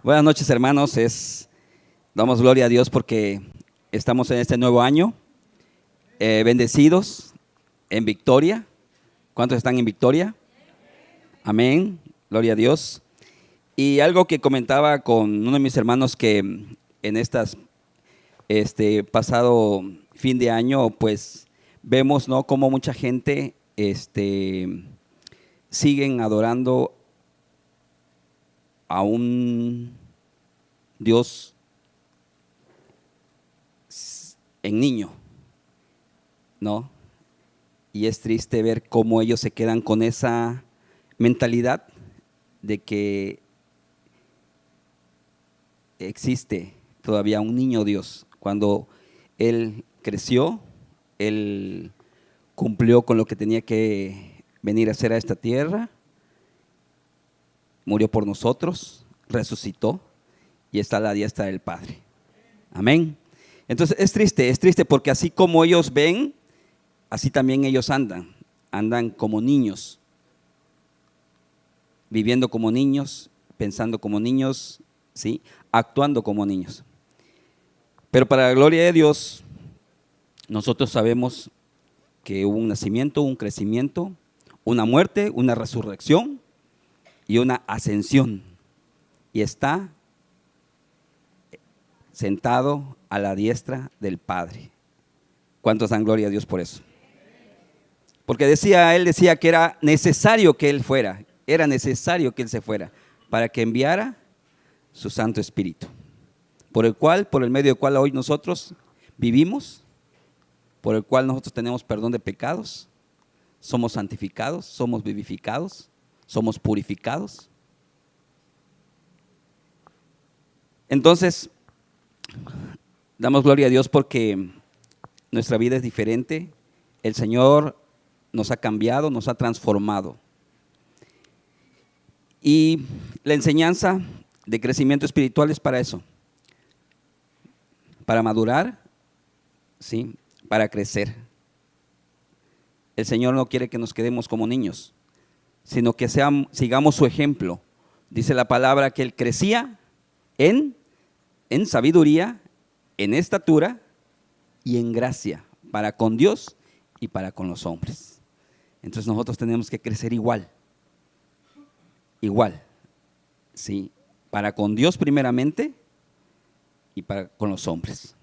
Buenas noches, hermanos. Damos gloria a Dios porque estamos en este nuevo año, bendecidos, en victoria. ¿Cuántos están en victoria? Amén. Gloria a Dios. Y algo que comentaba con uno de mis hermanos que en pasado fin de año, pues vemos, ¿no?, cómo mucha gente siguen adorando a un Dios en niño, ¿no? Y es triste ver cómo ellos se quedan con esa mentalidad de que existe todavía un niño Dios. Cuando Él creció, Él cumplió con lo que tenía que venir a hacer a esta tierra, murió por nosotros, resucitó y está a la diestra del Padre. Amén. Entonces es triste porque así como ellos ven, así también ellos andan como niños, viviendo como niños, pensando como niños, ¿sí?, actuando como niños. Pero para la gloria de Dios, nosotros sabemos que hubo un nacimiento, un crecimiento, una muerte, una resurrección y una ascensión. Y está sentado a la diestra del Padre. ¿Cuántos dan gloria a Dios por eso? Porque él decía que era necesario que Él fuera, era necesario que Él se fuera para que enviara su Santo Espíritu, por el medio del cual hoy nosotros vivimos, por el cual nosotros tenemos perdón de pecados, somos santificados, somos vivificados, somos purificados. Entonces, damos gloria a Dios porque nuestra vida es diferente. El Señor nos ha cambiado, nos ha transformado. Y la enseñanza de crecimiento espiritual es para eso, para madurar, ¿sí?, para crecer. El Señor no quiere que nos quedemos como niños, sino que sigamos su ejemplo. Dice la palabra que Él crecía en sabiduría, en estatura y en gracia, para con Dios y para con los hombres. Entonces nosotros tenemos que crecer igual, ¿sí?, para con Dios primeramente y para con los hombres.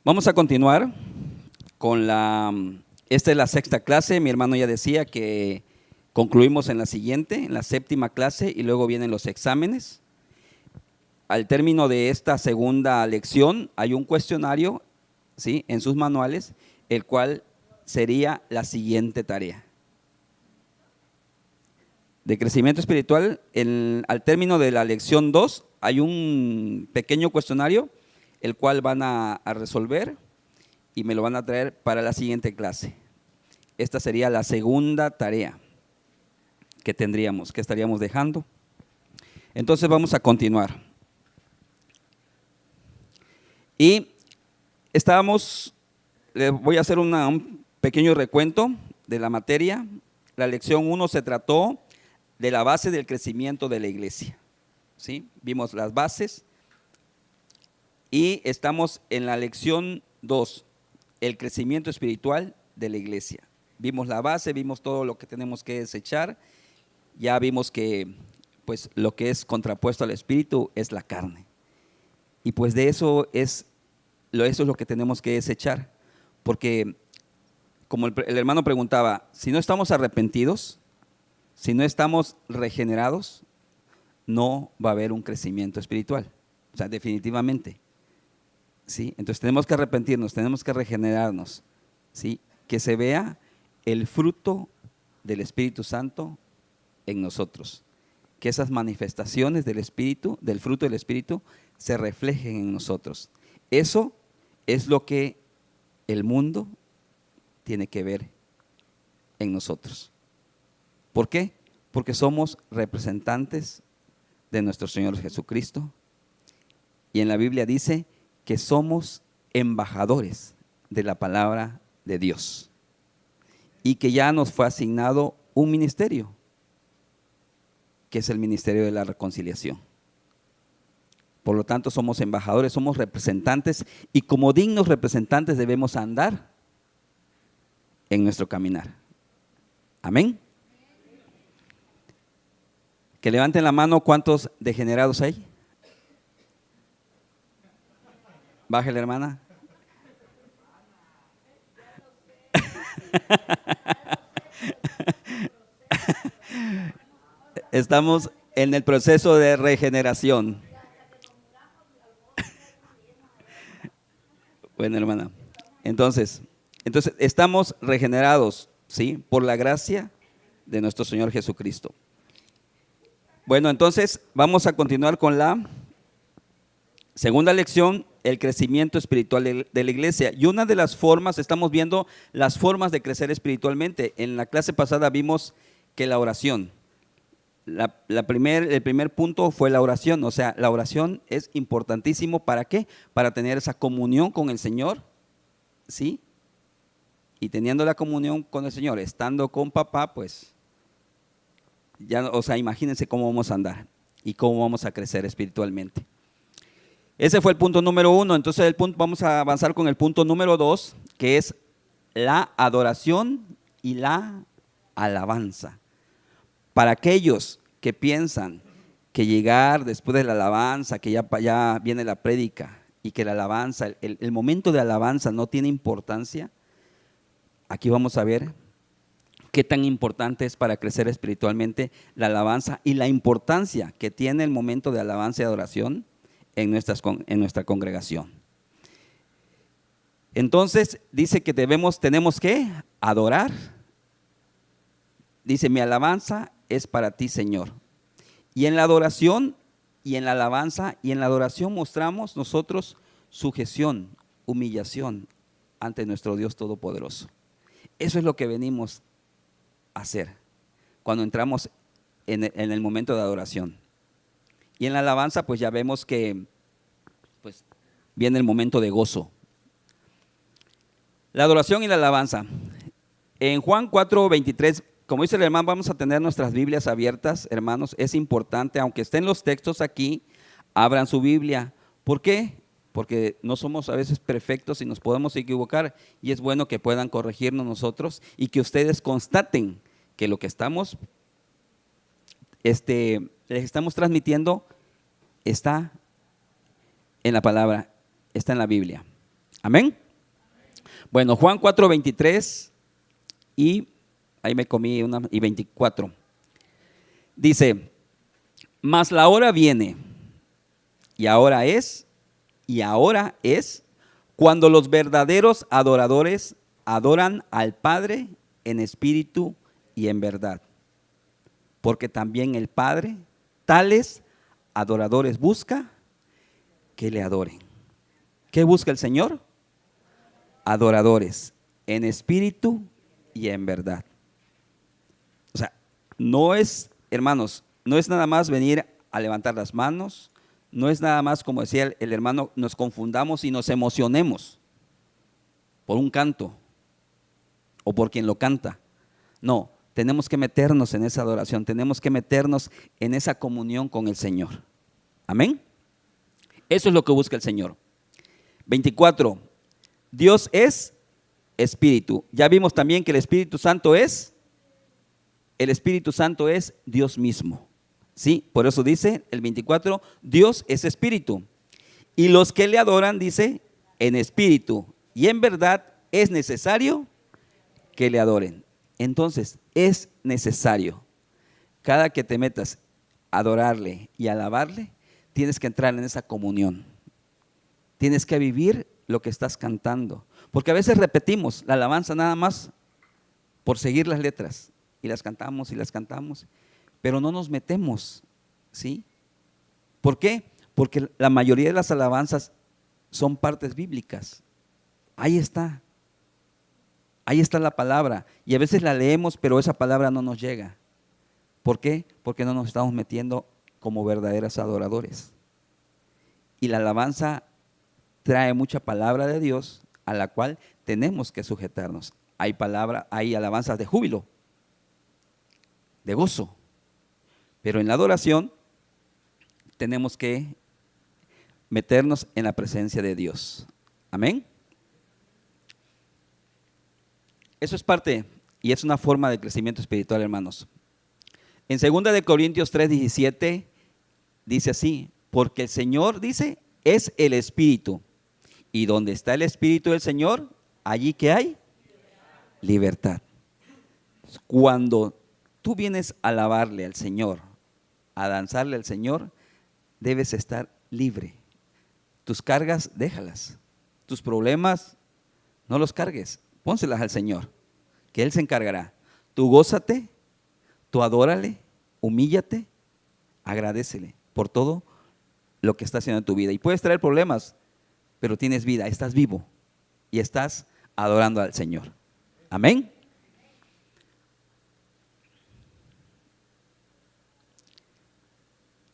Vamos a continuar con esta es la sexta clase. Mi hermano ya decía que concluimos en la siguiente, en la séptima clase, y luego vienen los exámenes. Al término de esta segunda lección hay un cuestionario, ¿sí?, en sus manuales, el cual sería la siguiente tarea de crecimiento espiritual. Al término de la lección 2 hay un pequeño cuestionario, el cual van a resolver y me lo van a traer para la siguiente clase. Esta sería la segunda tarea que estaríamos dejando. Entonces vamos a continuar. Y les voy a hacer un pequeño recuento de la materia. La lección 1 se trató de la base del crecimiento de la iglesia, ¿sí? Vimos las bases y estamos en la lección 2, el crecimiento espiritual de la iglesia. Vimos la base, vimos todo lo que tenemos que desechar. Ya vimos que pues lo que es contrapuesto al espíritu es la carne. Y pues de eso es lo que tenemos que desechar, porque como el hermano preguntaba, si no estamos arrepentidos, si no estamos regenerados, no va a haber un crecimiento espiritual. O sea, definitivamente, ¿sí? Entonces tenemos que arrepentirnos, tenemos que regenerarnos, ¿sí?, que se vea el fruto del Espíritu Santo en nosotros, que esas manifestaciones del Espíritu, del fruto del Espíritu, se reflejen en nosotros. Eso es lo que el mundo tiene que ver en nosotros. ¿Por qué? Porque somos representantes de nuestro Señor Jesucristo. Y en la Biblia dice que somos embajadores de la palabra de Dios. Y que ya nos fue asignado un ministerio. que es el ministerio de la reconciliación. Por lo tanto, somos embajadores, somos representantes, y como dignos representantes debemos andar en nuestro caminar. Amén. Que levanten la mano, ¿cuántos degenerados hay? Bájale, hermana. Estamos en el proceso de regeneración. Bueno, hermana. Entonces estamos regenerados, ¿sí? Por la gracia de nuestro Señor Jesucristo. Bueno, entonces vamos a continuar con la segunda lección, el crecimiento espiritual de la iglesia. Y una de las formas, estamos viendo las formas de crecer espiritualmente. En la clase pasada vimos que la oración, el primer punto fue la oración. O sea, la oración es importantísimo. ¿Para qué? Para tener esa comunión con el Señor, ¿sí? Y teniendo la comunión con el Señor, estando con papá, pues ya, o sea, imagínense cómo vamos a andar y cómo vamos a crecer espiritualmente. Ese fue el punto número 1. Entonces vamos a avanzar con el punto número 2, que es la adoración y la alabanza. Para aquellos que piensan que llegar después de la alabanza, que ya viene la prédica y que la alabanza, el momento de alabanza no tiene importancia, aquí vamos a ver qué tan importante es para crecer espiritualmente la alabanza y la importancia que tiene el momento de alabanza y adoración en nuestra congregación. Entonces dice que tenemos que adorar. Dice, mi alabanza es para ti, Señor. Y en la adoración y en la alabanza y en la adoración mostramos nosotros sujeción, humillación ante nuestro Dios Todopoderoso. Eso es lo que venimos a hacer cuando entramos en el momento de adoración. Y en la alabanza pues ya vemos que pues viene el momento de gozo. La adoración y la alabanza. En Juan 4:23, como dice el hermano, vamos a tener nuestras Biblias abiertas, hermanos. Es importante, aunque estén los textos aquí, abran su Biblia. ¿Por qué? Porque no somos a veces perfectos y nos podemos equivocar, y es bueno que puedan corregirnos nosotros y que ustedes constaten que lo que les estamos transmitiendo está en la palabra, está en la Biblia. Amén. Bueno, Juan 4:23 y ahí me comí y 24. Dice, mas la hora viene y ahora es cuando los verdaderos adoradores adoran al Padre en espíritu y en verdad. Porque también el Padre tales adoradores busca que le adoren. ¿Qué busca el Señor? Adoradores en espíritu y en verdad. O sea, no es, hermanos, no es nada más venir a levantar las manos, no es nada más, como decía el hermano, nos confundamos y nos emocionemos por un canto o por quien lo canta. No, tenemos que meternos en esa adoración, tenemos que meternos en esa comunión con el Señor. Amén. Eso es lo que busca el Señor. 24. Dios es espíritu. Ya vimos también que el Espíritu Santo es Dios mismo. ¿Sí? Por eso dice el 24, Dios es espíritu. Y los que le adoran, dice, en espíritu y en verdad es necesario que le adoren. Entonces, es necesario. Cada que te metas a adorarle y a alabarle, tienes que entrar en esa comunión. Tienes que vivir lo que estás cantando. Porque a veces repetimos la alabanza nada más por seguir las letras. Y las cantamos, pero no nos metemos, ¿sí? ¿Por qué? Porque la mayoría de las alabanzas son partes bíblicas. Ahí está la palabra. Y a veces la leemos, pero esa palabra no nos llega. ¿Por qué? Porque no nos estamos metiendo como verdaderos adoradores. Y la alabanza trae mucha palabra de Dios a la cual tenemos que sujetarnos. Hay alabanzas de júbilo, de gozo, Pero en la adoración tenemos que meternos en la presencia de Dios. Amén. Eso es parte y es una forma de crecimiento espiritual, hermanos. En 2 de Corintios 3:17 dice así: porque el Señor, dice, es el Espíritu, y donde está el Espíritu del Señor, allí que hay libertad. Cuando tú vienes a alabarle al Señor, a danzarle al Señor, debes estar libre. Tus cargas, déjalas. Tus problemas, no los cargues, pónselas al Señor, que Él se encargará. Tú gózate, tú adórale, humíllate, agradécele por todo lo que está haciendo en tu vida. Y puedes traer problemas, pero tienes vida, estás vivo y estás adorando al Señor. Amén.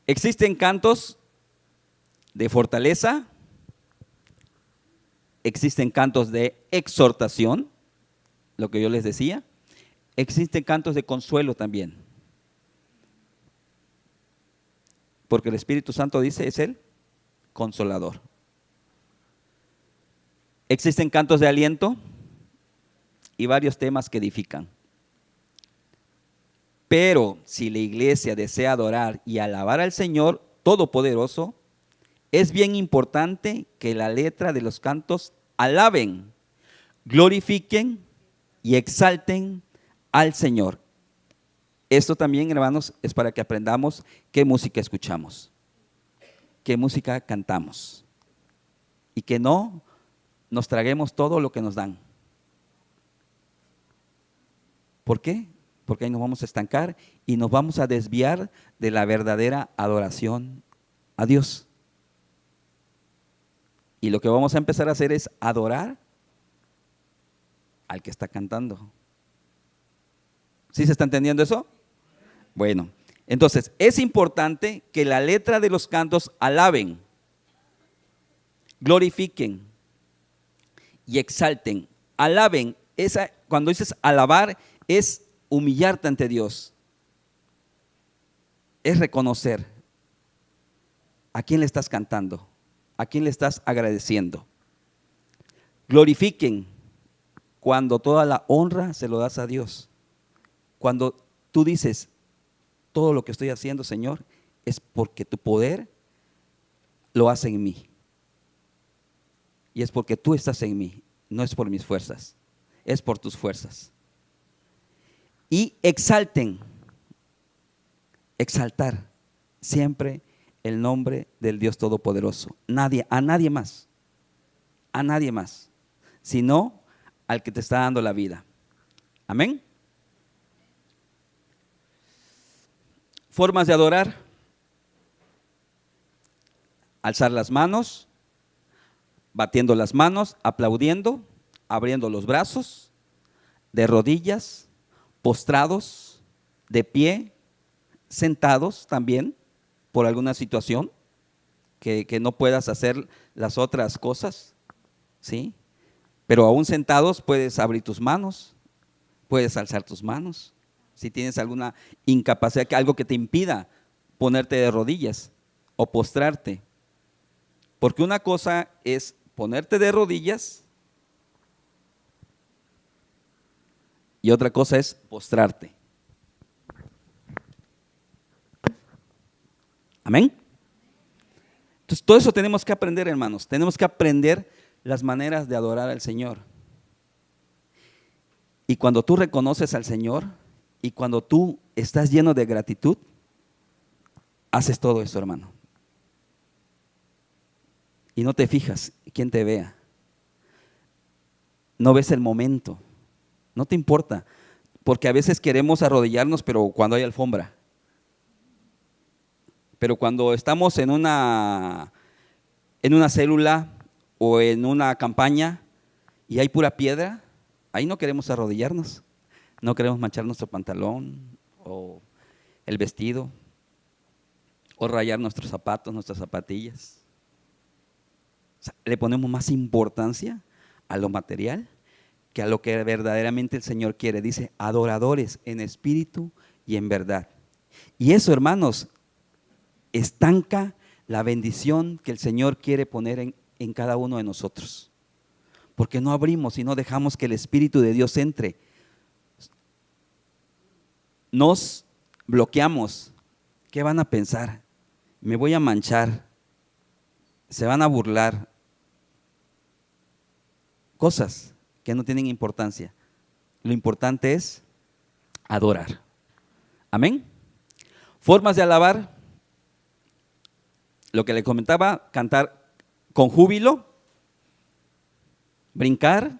Existen cantos de fortaleza, existen cantos de exhortación, lo que yo les decía, existen cantos de consuelo también. Porque el Espíritu Santo dice, es el consolador. Existen cantos de aliento y varios temas que edifican. Pero si la iglesia desea adorar y alabar al Señor Todopoderoso, es bien importante que la letra de los cantos alaben, glorifiquen y exalten al Señor. Esto también, hermanos, es para que aprendamos qué música escuchamos, qué música cantamos y que no nos traguemos todo lo que nos dan. ¿Por qué? Porque ahí nos vamos a estancar y nos vamos a desviar de la verdadera adoración a Dios. Y lo que vamos a empezar a hacer es adorar al que está cantando. ¿Sí se está entendiendo eso? Bueno, entonces es importante que la letra de los cantos alaben, glorifiquen y exalten. Alaben, cuando dices alabar, es humillarte ante Dios, es reconocer a quién le estás cantando, a quién le estás agradeciendo. Glorifiquen cuando toda la honra se lo das a Dios. Cuando tú dices, todo lo que estoy haciendo, Señor, es porque tu poder lo hace en mí. Y es porque tú estás en mí, no es por mis fuerzas, es por tus fuerzas. Y exalten, exaltar siempre el nombre del Dios Todopoderoso. A nadie más, sino al que te está dando la vida. Amén. Formas de adorar: alzar las manos, batiendo las manos, aplaudiendo, abriendo los brazos, de rodillas, postrados, de pie, sentados también por alguna situación que no puedas hacer las otras cosas, ¿sí? Pero aún sentados puedes abrir tus manos, puedes alzar tus manos. Si tienes alguna incapacidad, algo que te impida ponerte de rodillas o postrarte. Porque una cosa es ponerte de rodillas y otra cosa es postrarte. Amén. Entonces todo eso tenemos que aprender, hermanos. Tenemos que aprender las maneras de adorar al Señor. Y cuando tú reconoces al Señor y cuando tú estás lleno de gratitud, haces todo eso, hermano. Y no te fijas quién te vea. No ves el momento. No te importa. Porque a veces queremos arrodillarnos, pero cuando hay alfombra. Pero cuando estamos en una célula o en una campaña y hay pura piedra, ahí no queremos arrodillarnos. No queremos manchar nuestro pantalón o el vestido o rayar nuestros zapatos, nuestras zapatillas. O sea, le ponemos más importancia a lo material que a lo que verdaderamente el Señor quiere. Dice, adoradores en espíritu y en verdad. Y eso, hermanos, estanca la bendición que el Señor quiere poner en cada uno de nosotros. Porque no abrimos y no dejamos que el Espíritu de Dios entre. Nos bloqueamos. ¿Qué van a pensar? Me voy a manchar. Se van a burlar. Cosas que no tienen importancia. Lo importante es adorar. Amén. Formas de alabar. Lo que le comentaba, cantar con júbilo, brincar,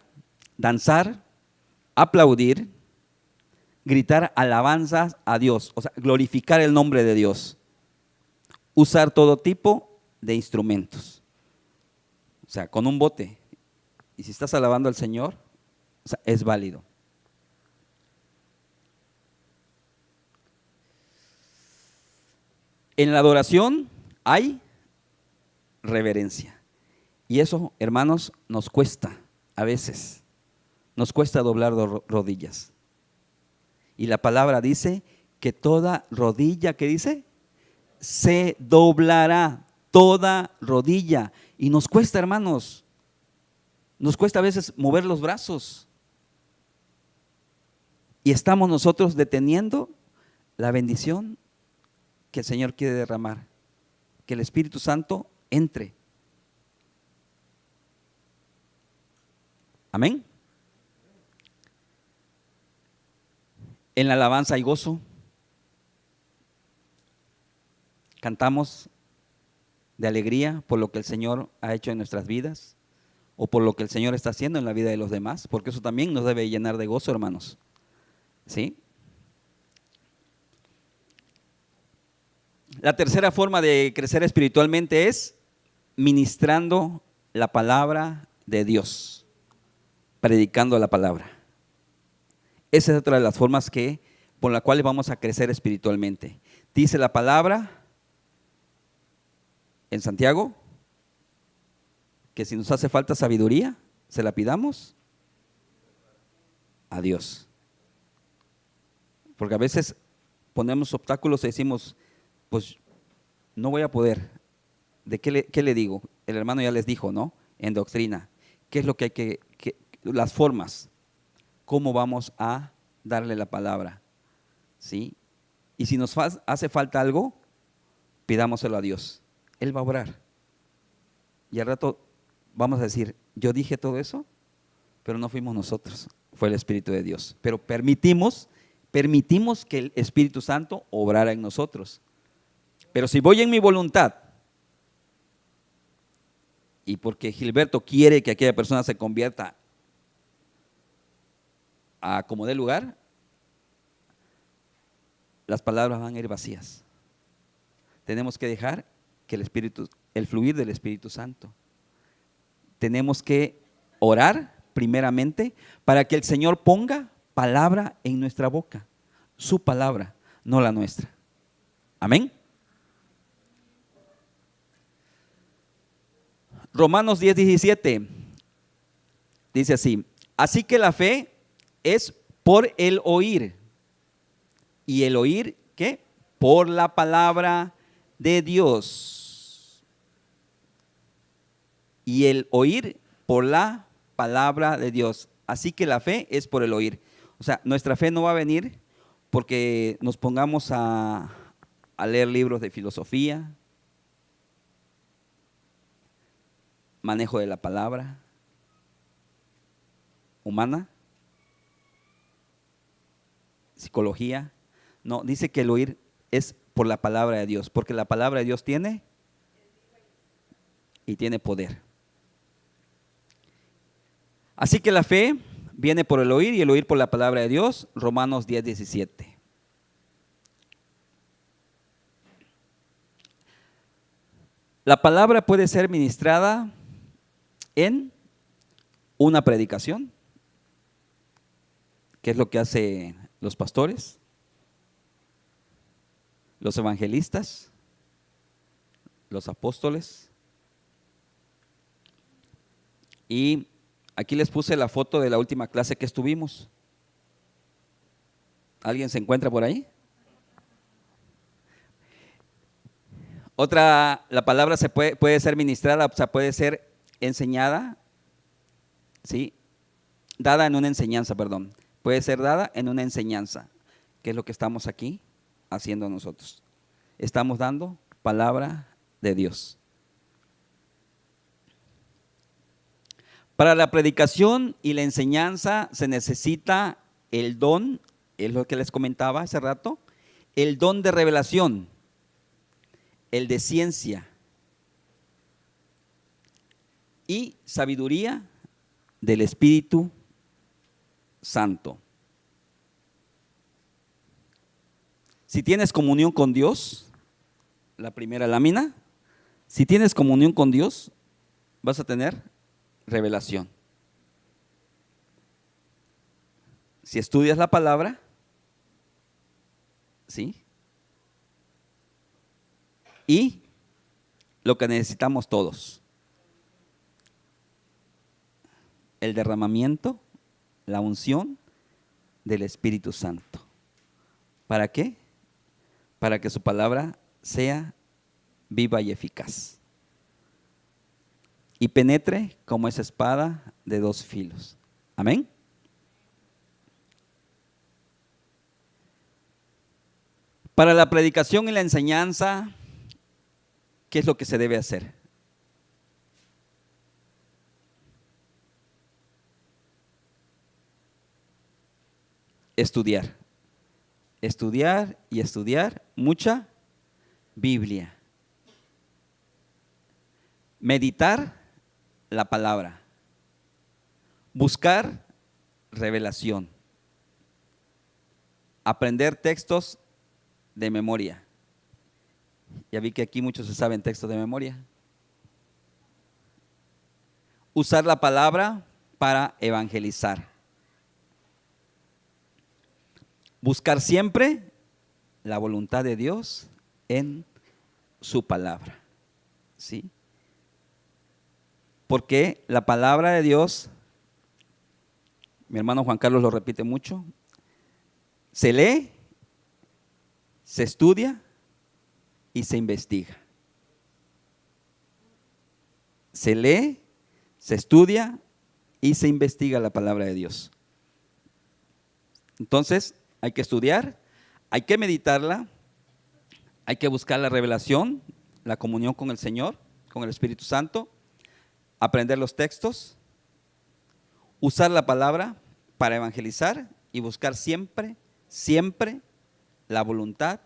danzar, aplaudir, gritar alabanzas a Dios, o sea, glorificar el nombre de Dios, usar todo tipo de instrumentos, o sea, con un bote, y si estás alabando al Señor, o sea, es válido. En la adoración hay reverencia, y eso, hermanos, nos cuesta a veces, nos cuesta doblar rodillas. Y la palabra dice que toda rodilla, ¿qué dice? Se doblará, toda rodilla. Y nos cuesta, hermanos, nos cuesta a veces mover los brazos. Y estamos nosotros deteniendo la bendición que el Señor quiere derramar, que el Espíritu Santo entre. Amén. En la alabanza hay gozo. Cantamos de alegría por lo que el Señor ha hecho en nuestras vidas o por lo que el Señor está haciendo en la vida de los demás, porque eso también nos debe llenar de gozo, hermanos. ¿Sí? La tercera forma de crecer espiritualmente es ministrando la palabra de Dios, predicando la palabra. Esa es otra de las formas por la cual vamos a crecer espiritualmente. Dice la palabra en Santiago que si nos hace falta sabiduría, se la pidamos a Dios. Porque a veces ponemos obstáculos y decimos, pues no voy a poder. ¿De qué le digo? El hermano ya les dijo, ¿no? En doctrina. ¿Qué es lo que hay las formas? ¿Cómo vamos a darle la palabra? ¿Sí? Y si nos hace falta algo, pidámoselo a Dios. Él va a obrar. Y al rato vamos a decir, yo dije todo eso, pero no fuimos nosotros, fue el Espíritu de Dios. Pero permitimos que el Espíritu Santo obrara en nosotros. Pero si voy en mi voluntad, y porque Gilberto quiere que aquella persona se convierta a como dé lugar, las palabras van a ir vacías. Tenemos que dejar que el fluir del Espíritu Santo. Tenemos que orar primeramente para que el Señor ponga palabra en nuestra boca, su palabra, no la nuestra. Amén. Romanos 10:17 dice así: así que la fe es por el oír, y el oír, ¿qué? Por la palabra de Dios, y el oír por la palabra de Dios. Así que la fe es por el oír. O sea, nuestra fe no va a venir porque nos pongamos a leer libros de filosofía, manejo de la palabra humana, psicología. No, dice que el oír es por la palabra de Dios, porque la palabra de Dios tiene poder. Así que la fe viene por el oír y el oír por la palabra de Dios. Romanos 10:17. La palabra puede ser ministrada en una predicación, que es lo que hacen los pastores, los evangelistas, los apóstoles. Y aquí les puse la foto de la última clase que estuvimos. ¿Alguien se encuentra por ahí? Otra, la palabra puede ser ministrada, o sea, puede ser enseñada, ¿sí? Dada en una enseñanza, perdón. Puede ser dada en una enseñanza, que es lo que estamos aquí haciendo nosotros. Estamos dando palabra de Dios. Para la predicación y la enseñanza se necesita el don, es lo que les comentaba hace rato, el don de revelación, el de ciencia y sabiduría del Espíritu Santo. Si tienes comunión con Dios, la primera lámina, si tienes comunión con Dios, vas a tener revelación. Si estudias la palabra, ¿sí? Y lo que necesitamos todos, el derramamiento, la unción del Espíritu Santo. ¿Para qué? Para que su palabra sea viva y eficaz y penetre como esa espada de dos filos. Amén. Para la predicación y la enseñanza, ¿qué es lo que se debe hacer? Estudiar. Estudiar y estudiar mucha Biblia. Meditar la palabra. Buscar revelación. Aprender textos de memoria. Ya vi que aquí muchos se saben textos de memoria. Usar la palabra para evangelizar. Buscar siempre la voluntad de Dios en su palabra. ¿Sí? Porque la palabra de Dios, mi hermano Juan Carlos lo repite mucho, se lee, se estudia y se investiga. Se lee, se estudia y se investiga la palabra de Dios. Entonces, hay que estudiar, hay que meditarla, hay que buscar la revelación, la comunión con el Señor, con el Espíritu Santo, aprender los textos, usar la palabra para evangelizar y buscar siempre, siempre la voluntad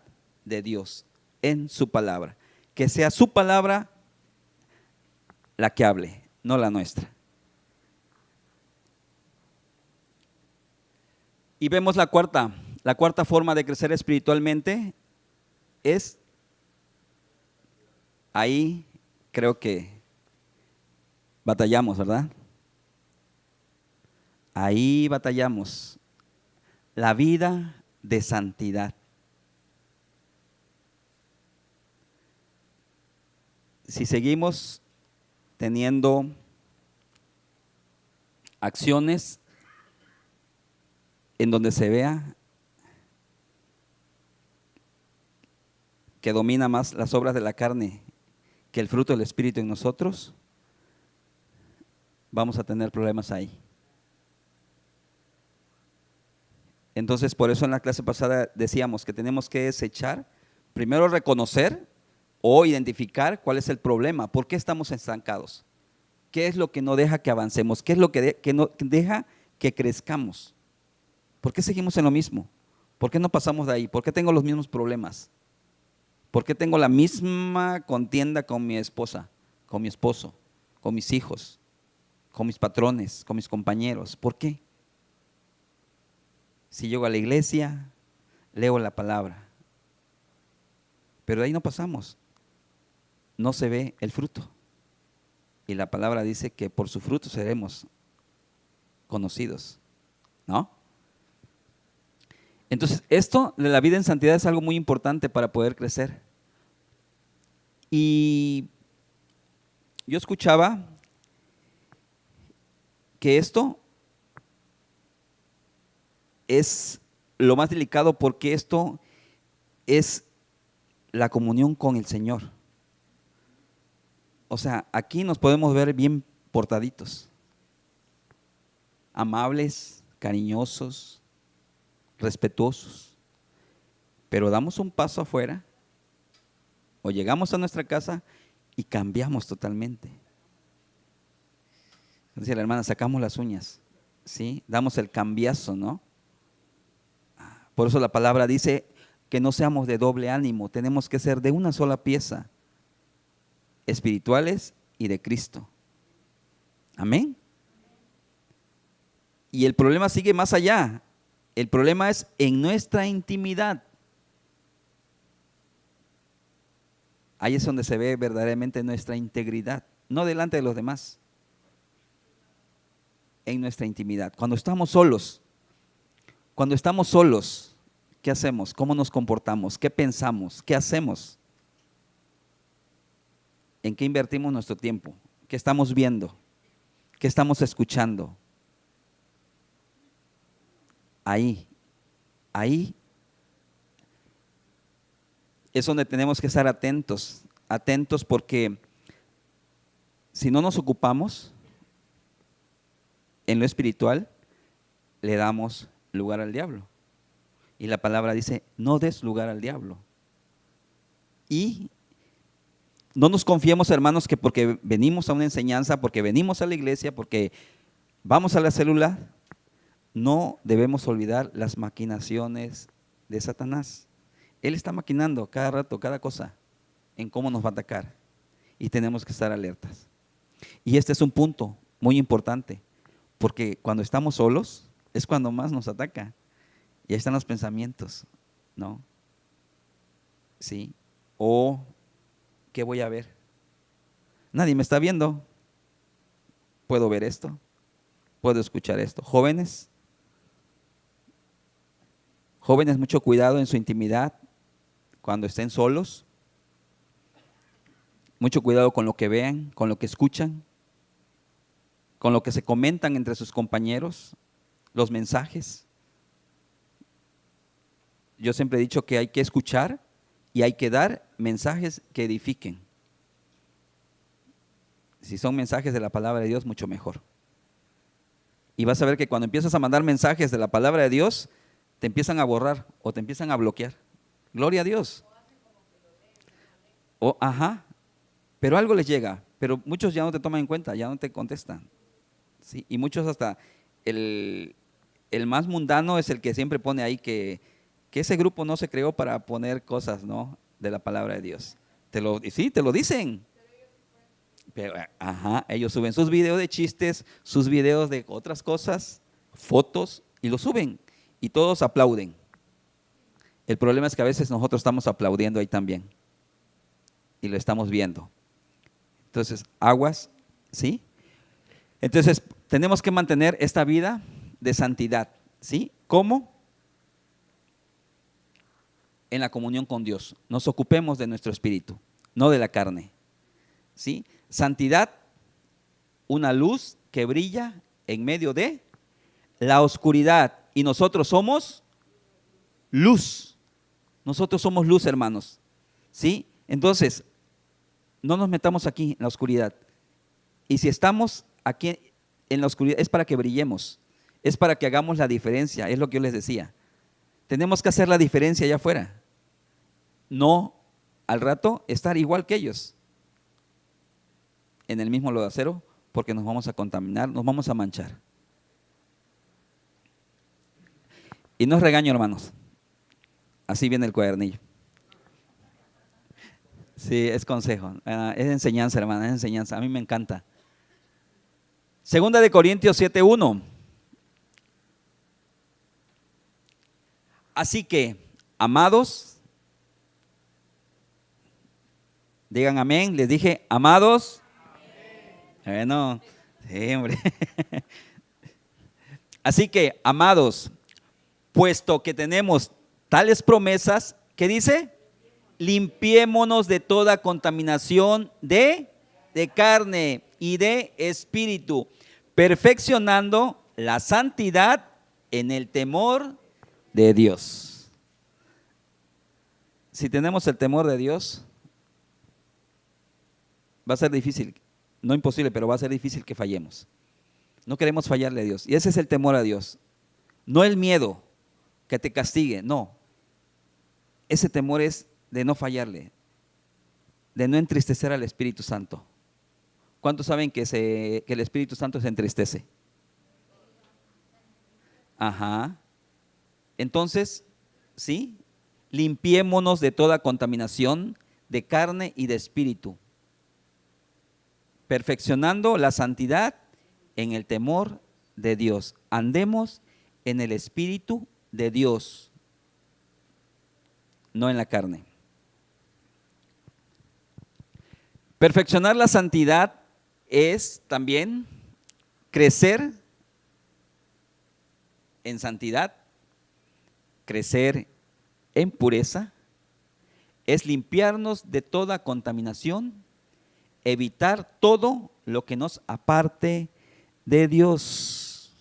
de Dios en su palabra. Que sea su palabra la que hable, no la nuestra. Y vemos la cuarta forma de crecer espiritualmente es, ahí creo que batallamos, ¿verdad? Ahí batallamos, la vida de santidad. Si seguimos teniendo acciones en donde se vea que domina más las obras de la carne que el fruto del Espíritu en nosotros, vamos a tener problemas ahí. Entonces, por eso en la clase pasada decíamos que tenemos que desechar, primero reconocer o identificar cuál es el problema, por qué estamos estancados, qué es lo que no deja que avancemos, qué es lo que no deja que crezcamos, por qué seguimos en lo mismo, por qué no pasamos de ahí, por qué tengo los mismos problemas, por qué tengo la misma contienda con mi esposa, con mi esposo, con mis hijos, con mis patrones, con mis compañeros. ¿Por qué? Si llego a la iglesia, leo la palabra, pero de ahí no pasamos, no se ve el fruto. Y la palabra dice que por su fruto seremos conocidos, ¿no? Entonces, esto de la vida en santidad es algo muy importante para poder crecer. Y yo escuchaba que esto es lo más delicado porque esto es la comunión con el Señor. O sea, aquí nos podemos ver bien portaditos, amables, cariñosos, respetuosos, pero damos un paso afuera o llegamos a nuestra casa y cambiamos totalmente. Dice la hermana, sacamos las uñas, ¿sí? Damos el cambiazo, ¿no? Por eso la palabra dice que no seamos de doble ánimo, tenemos que ser de una sola pieza, espirituales y de Cristo. Amén. Y el problema sigue más allá. El problema es en nuestra intimidad. Ahí es donde se ve verdaderamente nuestra integridad, no delante de los demás, en nuestra intimidad. Cuando estamos solos, ¿qué hacemos? ¿Cómo nos comportamos? ¿Qué pensamos? ¿Qué hacemos? ¿En qué invertimos nuestro tiempo? ¿Qué estamos viendo? ¿Qué estamos escuchando? Ahí es donde tenemos que estar atentos porque si no nos ocupamos en lo espiritual, le damos lugar al diablo. Y la palabra dice, no des lugar al diablo. Y no nos confiemos, hermanos, que porque venimos a una enseñanza, porque venimos a la iglesia, porque vamos a la célula, no debemos olvidar las maquinaciones de Satanás. Él está maquinando cada rato, cada cosa, en cómo nos va a atacar. Y tenemos que estar alertas. Y este es un punto muy importante, porque cuando estamos solos es cuando más nos ataca. Y ahí están los pensamientos, ¿no? ¿Sí? O, ¿qué voy a ver? Nadie me está viendo. ¿Puedo ver esto? ¿Puedo escuchar esto? Jóvenes, mucho cuidado en su intimidad cuando estén solos. Mucho cuidado con lo que vean, con lo que escuchan, con lo que se comentan entre sus compañeros, los mensajes. Yo siempre he dicho que hay que escuchar y hay que dar mensajes que edifiquen. Si son mensajes de la palabra de Dios, mucho mejor. Y vas a ver que cuando empiezas a mandar mensajes de la palabra de Dios, te empiezan a borrar o te empiezan a bloquear. Gloria a Dios. Pero algo les llega, pero muchos ya no te toman en cuenta, ya no te contestan. ¿Sí? Y muchos hasta el más mundano es el que siempre pone ahí que ese grupo no se creó para poner cosas, ¿no?, de la palabra de Dios. Te lo dicen. Pero, ellos suben sus videos de chistes, sus videos de otras cosas, fotos, y lo suben. Y todos aplauden. El problema es que a veces nosotros estamos aplaudiendo ahí también. Y lo estamos viendo. Entonces, aguas, ¿sí? Entonces, tenemos que mantener esta vida de santidad, ¿sí? ¿Cómo? En la comunión con Dios. Nos ocupemos de nuestro espíritu, no de la carne, ¿sí? Santidad, una luz que brilla en medio de la oscuridad. Y nosotros somos luz. Nosotros somos luz, hermanos, ¿sí? Entonces, no nos metamos aquí en la oscuridad. Y si estamos aquí en la oscuridad, es para que brillemos, es para que hagamos la diferencia, es lo que yo les decía. Tenemos que hacer la diferencia allá afuera. No al rato estar igual que ellos, en el mismo lodacero, porque nos vamos a contaminar, nos vamos a manchar. Y no es regaño, hermanos. Así viene el cuadernillo. Sí, es consejo. Es enseñanza, hermana, es enseñanza. A mí me encanta. Segunda de Corintios 7:1. Así que, amados, digan amén. Les dije, amados. Amén. Bueno, sí, hombre. Así que, amados, puesto que tenemos tales promesas, ¿qué dice? Limpiémonos de toda contaminación de carne y de espíritu, perfeccionando la santidad en el temor de Dios. Si tenemos el temor de Dios, Va a ser difícil, no imposible, pero va a ser difícil que fallemos. No queremos fallarle a Dios. Y ese es el temor a Dios. No el miedo que te castigue, no. Ese temor es de no fallarle, de no entristecer al Espíritu Santo. ¿Cuántos saben que el Espíritu Santo se entristece? Ajá. Entonces, ¿sí? Limpiémonos de toda contaminación de carne y de espíritu, perfeccionando la santidad en el temor de Dios. Andemos en el Espíritu de Dios, no en la carne. Perfeccionar la santidad es también crecer en santidad, crecer en pureza, es limpiarnos de toda contaminación, evitar todo lo que nos aparte de Dios.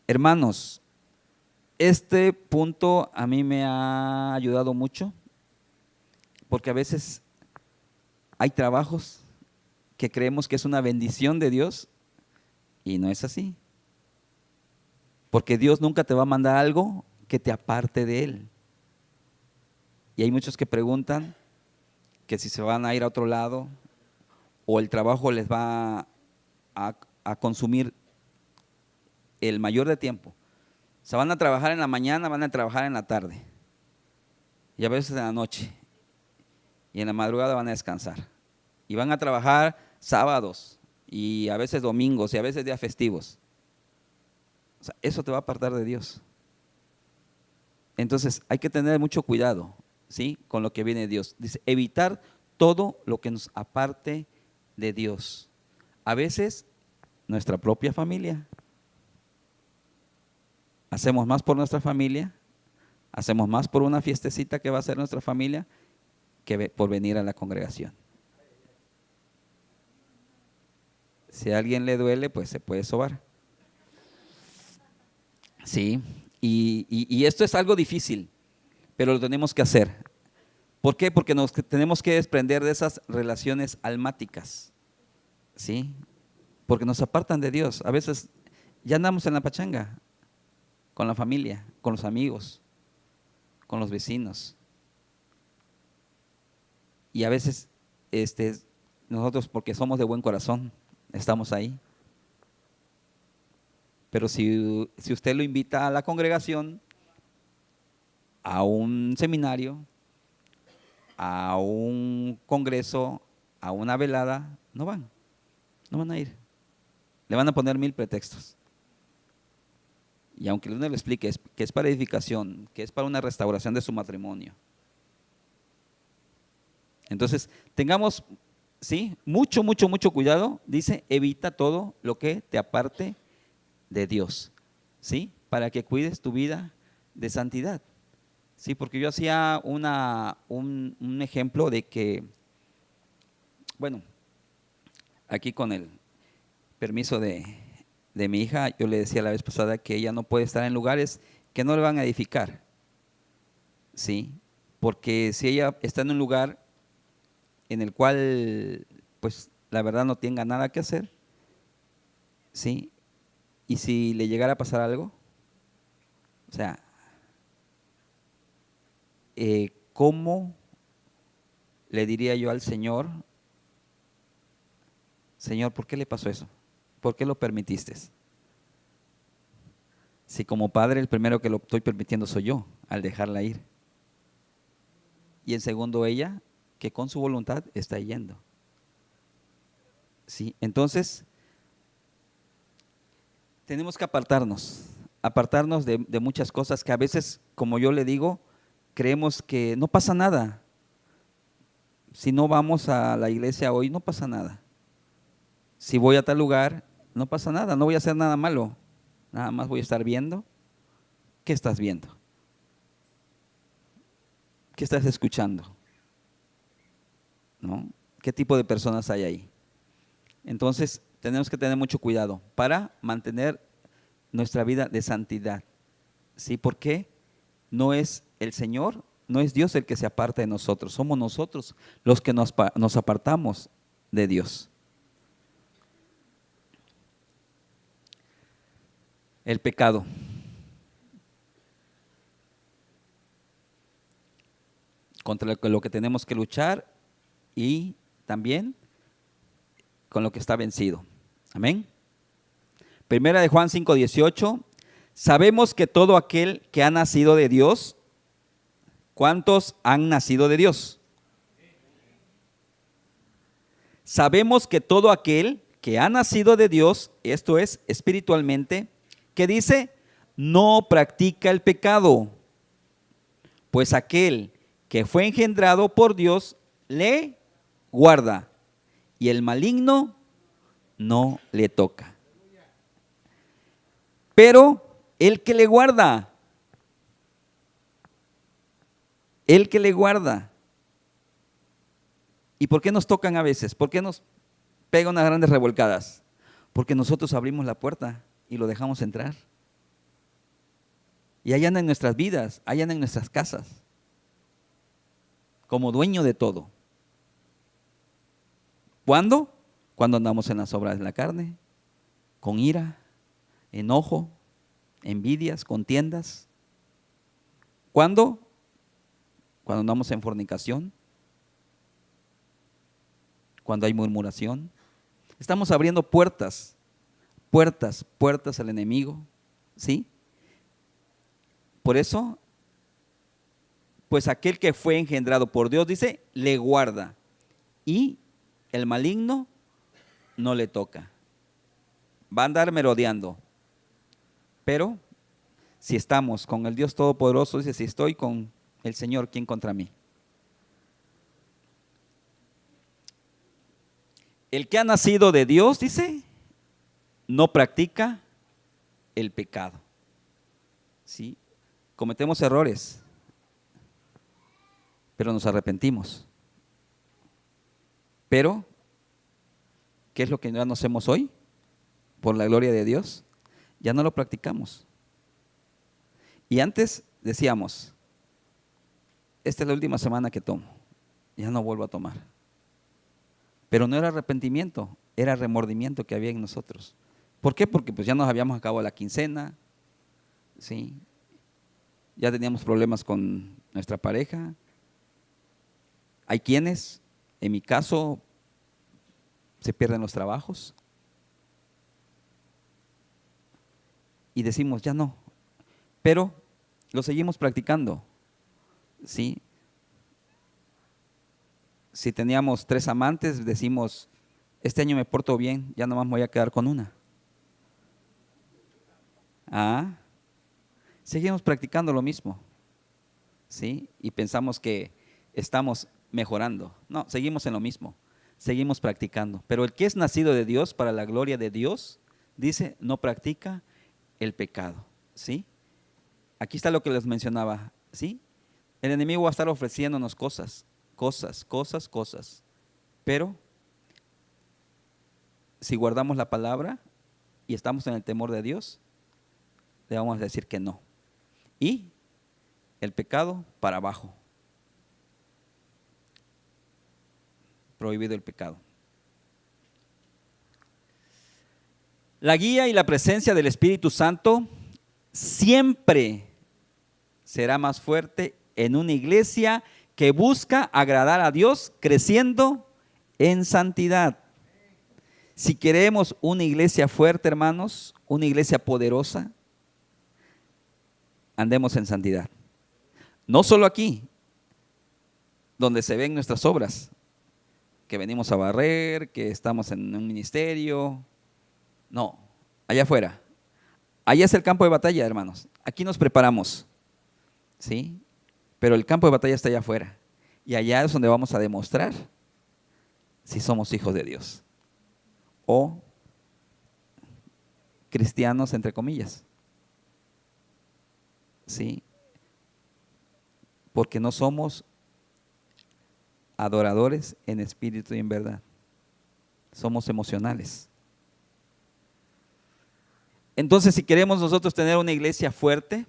Hermanos, este punto a mí me ha ayudado mucho, porque a veces hay trabajos que creemos que es una bendición de Dios y no es así. Porque Dios nunca te va a mandar algo que te aparte de Él. Y hay muchos que preguntan que si se van a ir a otro lado o el trabajo les va a consumir el mayor de tiempo. Se van a trabajar en la mañana, van a trabajar en la tarde y a veces en la noche y en la madrugada van a descansar. Y van a trabajar sábados y a veces domingos y a veces días festivos. O sea, eso te va a apartar de Dios. Entonces hay que tener mucho cuidado, ¿sí? Con lo que viene de Dios. Dice, evitar todo lo que nos aparte de Dios. A veces nuestra propia familia. Hacemos más por nuestra familia, hacemos más por una fiestecita que va a hacer nuestra familia que por venir a la congregación. Si a alguien le duele, pues se puede sobar. Sí, y esto es algo difícil, pero lo tenemos que hacer. ¿Por qué? Porque nos tenemos que desprender de esas relaciones almáticas, ¿sí? Porque nos apartan de Dios. A veces ya andamos en la pachanga, con la familia, con los amigos, con los vecinos. Y a veces nosotros, porque somos de buen corazón, estamos ahí. Pero si usted lo invita a la congregación, a un seminario, a un congreso, a una velada, no van a ir. Le van a poner 1000 pretextos. Y aunque uno le explique que es para edificación, que es para una restauración de su matrimonio. Entonces, tengamos, ¿sí? Mucho cuidado. Dice, evita todo lo que te aparte de Dios, ¿sí? Para que cuides tu vida de santidad. Sí, porque yo hacía un ejemplo de que, bueno, aquí con el permiso de mi hija, yo le decía la vez pasada que ella no puede estar en lugares que no le van a edificar, ¿sí? Porque si ella está en un lugar en el cual, pues, la verdad no tenga nada que hacer, ¿sí? Y si le llegara a pasar algo, o sea, ¿cómo le diría yo al Señor, Señor, ¿por qué le pasó eso? ¿Por qué lo permitiste? Si como padre el primero que lo estoy permitiendo soy yo, al dejarla ir. Y en segundo ella, que con su voluntad está yendo. ¿Sí? Entonces, tenemos que apartarnos de muchas cosas que a veces, como yo le digo, creemos que no pasa nada. Si no vamos a la iglesia hoy, no pasa nada. Si voy a tal lugar, no pasa nada, no voy a hacer nada malo. Nada más voy a estar viendo. ¿Qué estás viendo? ¿Qué estás escuchando? ¿No? ¿Qué tipo de personas hay ahí? Entonces, tenemos que tener mucho cuidado para mantener nuestra vida de santidad. ¿Sí? Porque no es el Señor, no es Dios el que se aparta de nosotros, somos nosotros los que nos apartamos de Dios. El pecado. Contra lo que tenemos que luchar y también con lo que está vencido. Amén. Primera de Juan 5:18. Sabemos que todo aquel que ha nacido de Dios, ¿cuántos han nacido de Dios? Sabemos que todo aquel que ha nacido de Dios, esto es espiritualmente, que dice, no practica el pecado, pues aquel que fue engendrado por Dios le guarda y el maligno no le toca. Pero el que le guarda, ¿y por qué nos tocan a veces? ¿Por qué nos pegan unas grandes revolcadas? Porque nosotros abrimos la puerta y lo dejamos entrar. Y allá anda en nuestras vidas, allá anda en nuestras casas, como dueño de todo. ¿Cuándo? Cuando andamos en las obras de la carne, con ira, enojo, envidias, contiendas. ¿Cuándo? Cuando andamos en fornicación, cuando hay murmuración. Estamos abriendo puertas al enemigo, ¿sí? Por eso, pues aquel que fue engendrado por Dios, dice, le guarda y el maligno no le toca. Va a andar merodeando, pero si estamos con el Dios Todopoderoso, dice, si estoy con el Señor, ¿quién contra mí? El que ha nacido de Dios, dice, no practica el pecado. ¿Sí? Cometemos errores, pero nos arrepentimos. Pero, ¿qué es lo que ya no hacemos hoy? Por la gloria de Dios, ya no lo practicamos. Y antes decíamos, esta es la última semana que tomo, ya no vuelvo a tomar. Pero no era arrepentimiento, era remordimiento que había en nosotros. ¿Por qué? Porque pues ya nos habíamos acabado la quincena, ¿sí? Ya teníamos problemas con nuestra pareja. Hay quienes, en mi caso, se pierden los trabajos. Y decimos, ya no. Pero lo seguimos practicando, ¿sí? Si teníamos 3 amantes, decimos, este año me porto bien, ya nomás me voy a quedar con una. Seguimos practicando lo mismo, ¿sí? Y pensamos que estamos mejorando. No, seguimos en lo mismo, seguimos practicando. Pero el que es nacido de Dios, para la gloria de Dios, dice, no practica el pecado, ¿sí? Aquí está lo que les mencionaba, ¿sí? El enemigo va a estar ofreciéndonos cosas. Pero si guardamos la palabra y estamos en el temor de Dios, le vamos a decir que no. Y el pecado para abajo. Prohibido el pecado. La guía y la presencia del Espíritu Santo siempre será más fuerte en una iglesia que busca agradar a Dios creciendo en santidad. Si queremos una iglesia fuerte, hermanos, una iglesia poderosa, andemos en santidad. No solo aquí, donde se ven nuestras obras, que venimos a barrer, que estamos en un ministerio. No, allá afuera. Allá es el campo de batalla, hermanos. Aquí nos preparamos, ¿sí? Pero el campo de batalla está allá afuera. Y allá es donde vamos a demostrar si somos hijos de Dios. O cristianos, entre comillas. ¿Sí? Porque no somos adoradores en espíritu y en verdad. Somos emocionales. Entonces, si queremos nosotros tener una iglesia fuerte,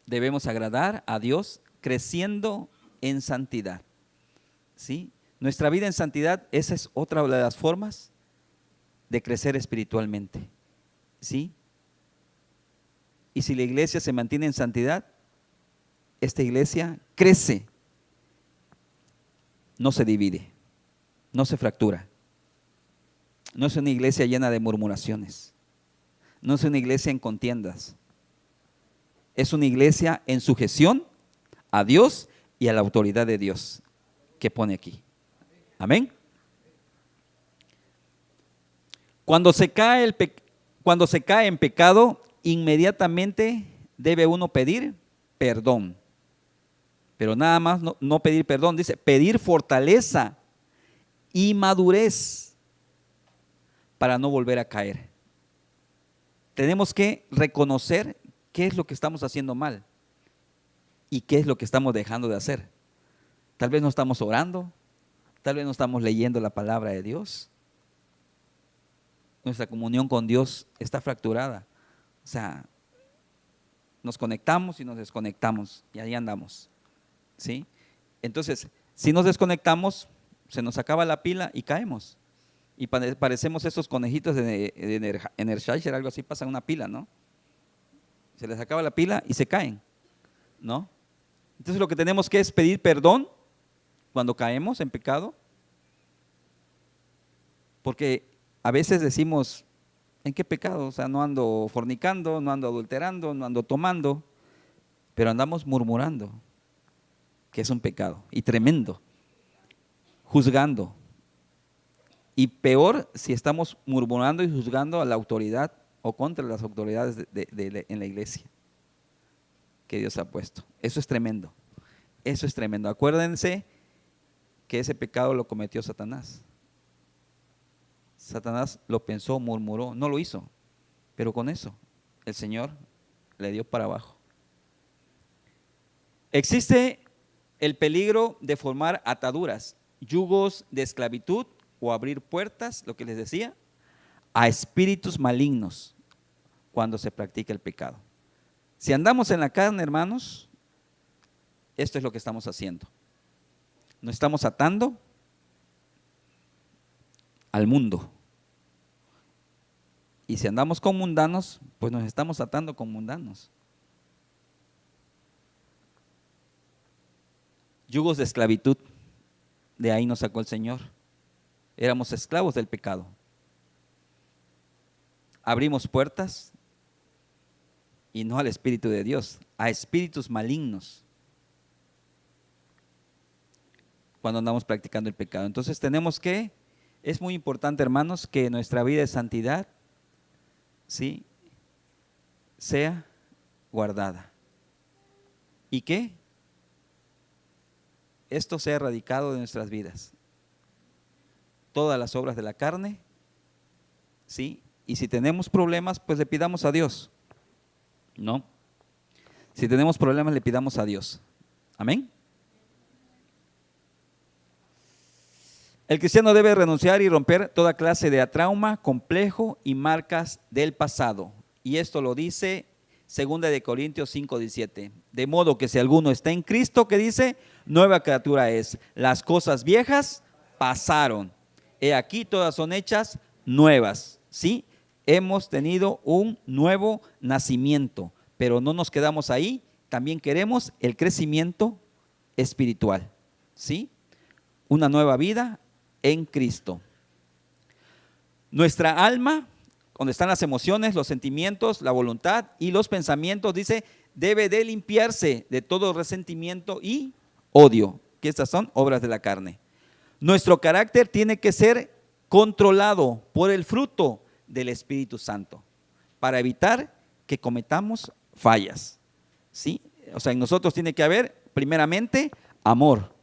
debemos agradar a Dios creciendo en santidad, ¿sí? Nuestra vida en santidad, esa es otra de las formas de crecer espiritualmente, ¿sí? Y si la iglesia se mantiene en santidad, esta iglesia crece, no se divide, no se fractura. No es una iglesia llena de murmuraciones, no es una iglesia en contiendas, es una iglesia en sujeción a Dios y a la autoridad de Dios que pone aquí. Amén. Cuando se cae en pecado, inmediatamente debe uno pedir perdón. Pero nada más no pedir perdón, dice pedir fortaleza y madurez para no volver a caer. Tenemos que reconocer qué es lo que estamos haciendo mal y qué es lo que estamos dejando de hacer. Tal vez no estamos orando, tal vez no estamos leyendo la palabra de Dios. Nuestra comunión con Dios está fracturada. O sea, nos conectamos y nos desconectamos y ahí andamos, ¿sí? Entonces, si nos desconectamos, se nos acaba la pila y caemos. Y parecemos esos conejitos de Energizer, algo así, pasan una pila, ¿no? Se les acaba la pila y se caen, ¿no? Entonces lo que tenemos que es pedir perdón cuando caemos en pecado, porque a veces decimos, ¿en qué pecado? O sea, no ando fornicando, no ando adulterando, no ando tomando, pero andamos murmurando, que es un pecado, y tremendo, juzgando. Y peor si estamos murmurando y juzgando a la autoridad o contra las autoridades en la iglesia que Dios ha puesto. Eso es tremendo, eso es tremendo. Acuérdense que ese pecado lo cometió Satanás. Satanás lo pensó, murmuró, no lo hizo, pero con eso el Señor le dio para abajo. Existe el peligro de formar ataduras, yugos de esclavitud o abrir puertas, lo que les decía, a espíritus malignos cuando se practica el pecado. Si andamos en la carne, hermanos, esto es lo que estamos haciendo. Nos estamos atando al mundo. Y si andamos con mundanos, pues nos estamos atando con mundanos. Yugos de esclavitud, de ahí nos sacó el Señor. Éramos esclavos del pecado. Abrimos puertas y no al Espíritu de Dios, a espíritus malignos cuando andamos practicando el pecado. Entonces es muy importante, hermanos, que nuestra vida de santidad, ¿sí?, sea guardada. ¿Y que esto sea erradicado de nuestras vidas? Todas las obras de la carne, ¿sí? Y si tenemos problemas, pues le pidamos a Dios, ¿no? Si tenemos problemas, le pidamos a Dios. Amén. El cristiano debe renunciar y romper toda clase de trauma, complejo y marcas del pasado. Y esto lo dice 2 de Corintios 5:17. De modo que si alguno está en Cristo, que dice, nueva criatura es. Las cosas viejas pasaron. He aquí todas son hechas nuevas, ¿sí? Hemos tenido un nuevo nacimiento, pero no nos quedamos ahí, también queremos el crecimiento espiritual, ¿sí? Una nueva vida en Cristo. Nuestra alma, donde están las emociones, los sentimientos, la voluntad y los pensamientos, dice, debe de limpiarse de todo resentimiento y odio, que estas son obras de la carne. Nuestro carácter tiene que ser controlado por el fruto del Espíritu Santo para evitar que cometamos fallas, ¿sí? O sea, en nosotros tiene que haber primeramente amor.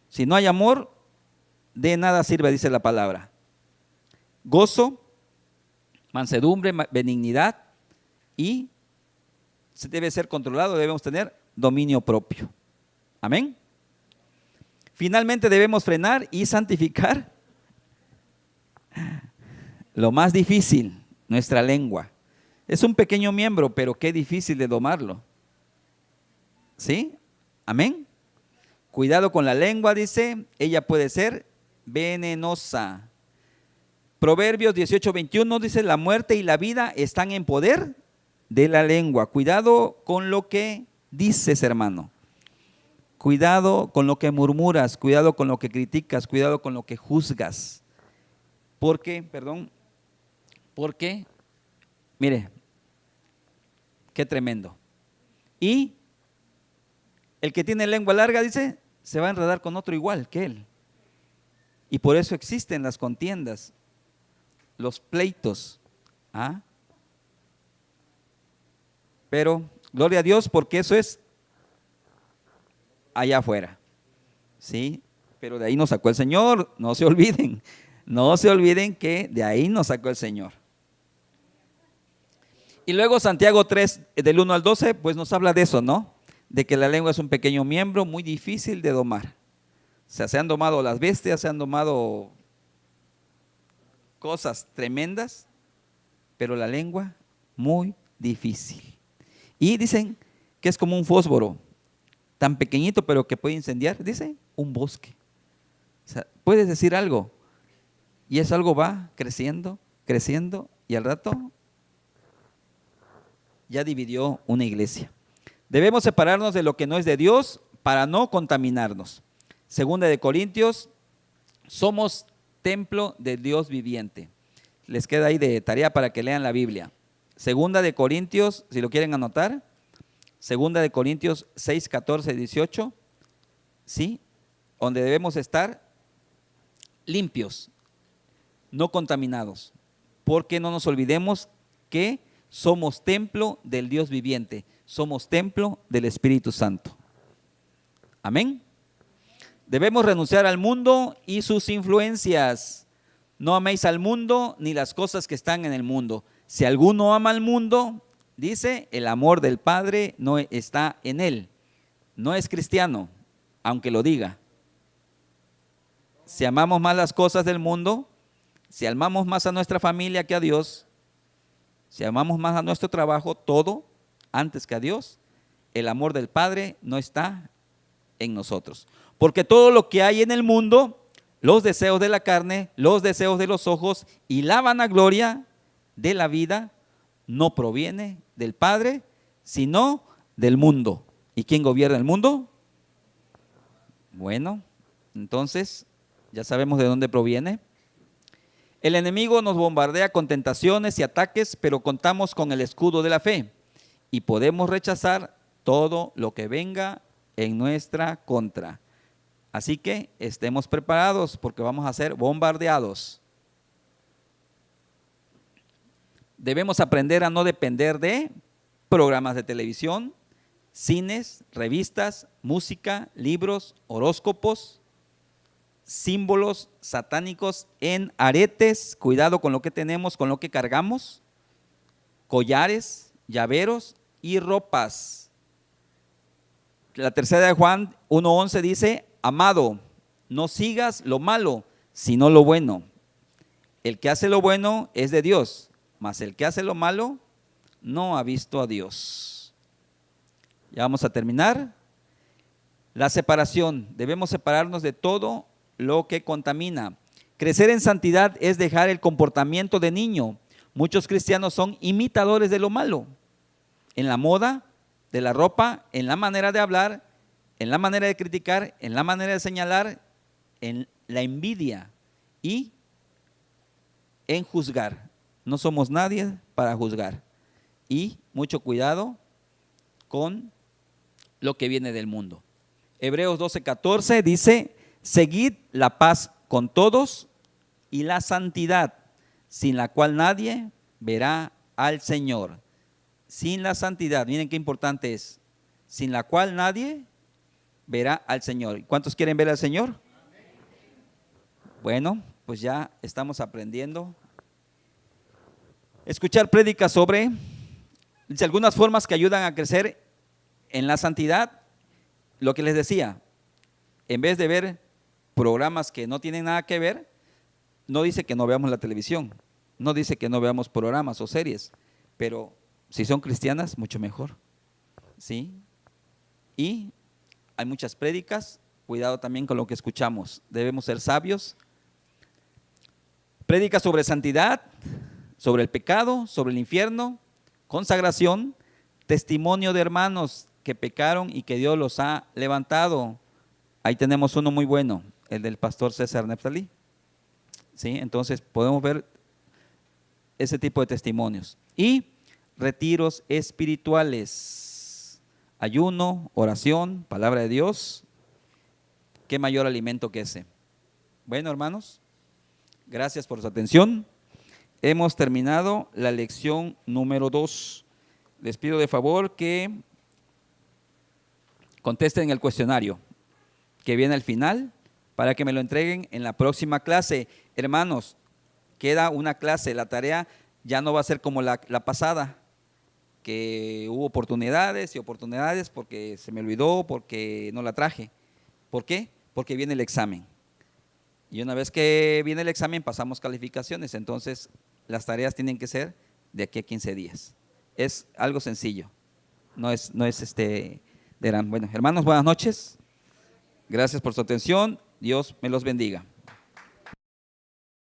Si no hay amor, de nada sirve, dice la palabra. Gozo, mansedumbre, benignidad, y se debe ser controlado, debemos tener dominio propio. Amén. Finalmente debemos frenar y santificar lo más difícil, nuestra lengua. Es un pequeño miembro, pero qué difícil de domarlo. ¿Sí? Amén. Cuidado con la lengua, dice, ella puede ser venenosa. Proverbios 18:21 dice, la muerte y la vida están en poder de la lengua. Cuidado con lo que dices, hermano. Cuidado con lo que murmuras, cuidado con lo que criticas, cuidado con lo que juzgas. Porque, mire, qué tremendo. Y el que tiene lengua larga, dice, se va a enredar con otro igual que él. Y por eso existen las contiendas, los pleitos. ¿Ah? Pero, gloria a Dios, porque eso es allá afuera. ¿Sí? Pero de ahí nos sacó el Señor, no se olviden. No se olviden que de ahí nos sacó el Señor. Y luego Santiago 3, del 1 al 12, pues nos habla de eso, ¿no? De que la lengua es un pequeño miembro muy difícil de domar. O sea, se han domado las bestias, se han domado cosas tremendas, pero la lengua muy difícil. Y dicen que es como un fósforo, tan pequeñito pero que puede incendiar, dice, un bosque. O sea, puedes decir algo y es algo va creciendo, creciendo y al rato ya dividió una iglesia. Debemos separarnos de lo que no es de Dios para no contaminarnos. Segunda de Corintios, somos templo del Dios viviente. Les queda ahí de tarea para que lean la Biblia. Segunda de Corintios, si lo quieren anotar, Segunda de Corintios 6, 14, 18, ¿sí? Donde debemos estar limpios, no contaminados, porque no nos olvidemos que somos templo del Dios viviente, somos templo del Espíritu Santo. Amén. Debemos renunciar al mundo y sus influencias. No améis al mundo ni las cosas que están en el mundo. Si alguno ama al mundo, dice, el amor del Padre no está en él. No es cristiano, aunque lo diga. Si amamos más las cosas del mundo, si amamos más a nuestra familia que a Dios, si amamos más a nuestro trabajo, todo antes que a Dios, el amor del Padre no está en nosotros. Porque todo lo que hay en el mundo, los deseos de la carne, los deseos de los ojos y la vanagloria de la vida, no proviene del Padre, sino del mundo. ¿Y quién gobierna el mundo? Bueno, entonces ya sabemos de dónde proviene. El enemigo nos bombardea con tentaciones y ataques, pero contamos con el escudo de la fe y podemos rechazar todo lo que venga en nuestra contra. Así que estemos preparados porque vamos a ser bombardeados. Debemos aprender a no depender de programas de televisión, cines, revistas, música, libros, horóscopos, símbolos satánicos en aretes, cuidado con lo que tenemos, con lo que cargamos, collares, llaveros y ropas. La tercera de Juan 1:11 dice, amado, no sigas lo malo, sino lo bueno. El que hace lo bueno es de Dios, mas el que hace lo malo no ha visto a Dios. Ya vamos a terminar. La separación, debemos separarnos de todo lo que contamina. Crecer en santidad es dejar el comportamiento de niño. Muchos cristianos son imitadores de lo malo, en la moda, de la ropa, en la manera de hablar, en la manera de criticar, en la manera de señalar, en la envidia y en juzgar. No somos nadie para juzgar. Y mucho cuidado con lo que viene del mundo. Hebreos 12:14 dice, seguid la paz con todos y la santidad, sin la cual nadie verá al Señor. Sin la santidad, miren qué importante es, sin la cual nadie verá al Señor. ¿Cuántos quieren ver al Señor? Bueno, pues ya estamos aprendiendo. Escuchar prédicas sobre algunas formas que ayudan a crecer en la santidad. Lo que les decía, en vez de ver programas que no tienen nada que ver, no dice que no veamos la televisión, no dice que no veamos programas o series, pero si son cristianas, mucho mejor, ¿sí? Y hay muchas prédicas Cuidado también con lo que escuchamos. Debemos ser sabios. Prédica sobre santidad, sobre el pecado, sobre el infierno, consagración, testimonio de hermanos que pecaron y que Dios los ha levantado. Ahí tenemos uno muy bueno, el del pastor César Neftalí. ¿Sí? Entonces podemos ver ese tipo de testimonios. Y retiros espirituales, ayuno, oración, palabra de Dios. ¿Qué mayor alimento que ese? Bueno, hermanos, gracias por su atención. Hemos terminado la lección número 2. Les pido de favor que contesten el cuestionario que viene al final para que me lo entreguen en la próxima clase. Hermanos, queda una clase, la tarea ya no va a ser como la pasada, que hubo oportunidades y oportunidades porque se me olvidó, porque no la traje. ¿Por qué? Porque viene el examen. Y una vez que viene el examen pasamos calificaciones, entonces las tareas tienen que ser de aquí a 15 días. Es algo sencillo, no es de gran. Bueno, hermanos, buenas noches. Gracias por su atención. Dios me los bendiga.